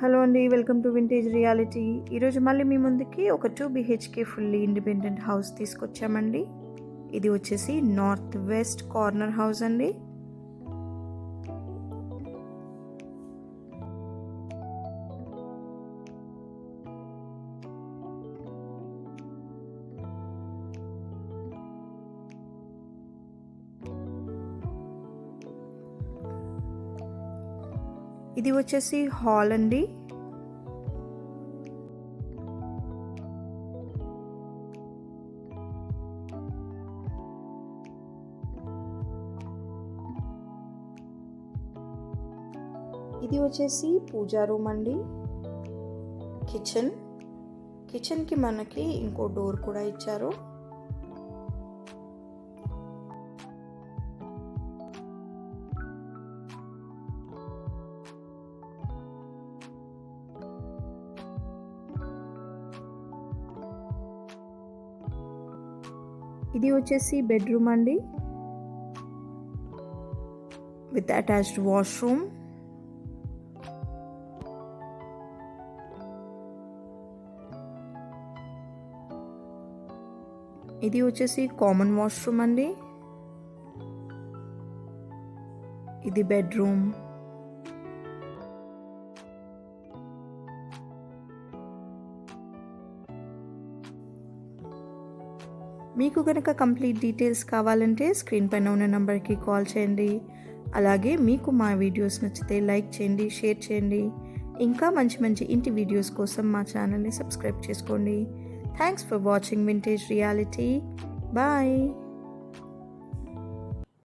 Hello అండి, welcome to vintage reality. ఈరోజు మళ్ళీ మీ ముందుకి ఒక 2 BHK ఫుల్లీ ఇండిపెండెంట్ హౌస్ తీసుకొచ్చామండి. ఇది వచ్చేసి నార్త్ వెస్ట్ కార్నర్ హౌస్ అండి. ఇది వచ్చేసి హాల్ అండి. ఇది వచ్చేసి పూజా రూమ్ అండి. కిచెన్కి మనకి ఇంకో డోర్ కూడా ఇచ్చారు. ఇది వచ్చేసి బెడ్రూమ్ అండి, విత్ అటాచ్డ్ వాష్రూమ్. ఇది వచ్చేసి కామన్ వాష్రూమ్ అండి. ఇది బెడ్రూమ్. మీకు కనుక కంప్లీట్ డీటెయిల్స్ కావాలంటే స్క్రీన్ పైన ఉన్న నెంబర్కి కాల్ చేయండి. అలాగే మీకు మా వీడియోస్ నచ్చితే లైక్ చేయండి, షేర్ చేయండి. ఇంకా మంచి మంచి ఇంటి వీడియోస్ కోసం మా ఛానల్ని సబ్స్క్రైబ్ చేసుకోండి. Thanks for watching vintage reality. Bye.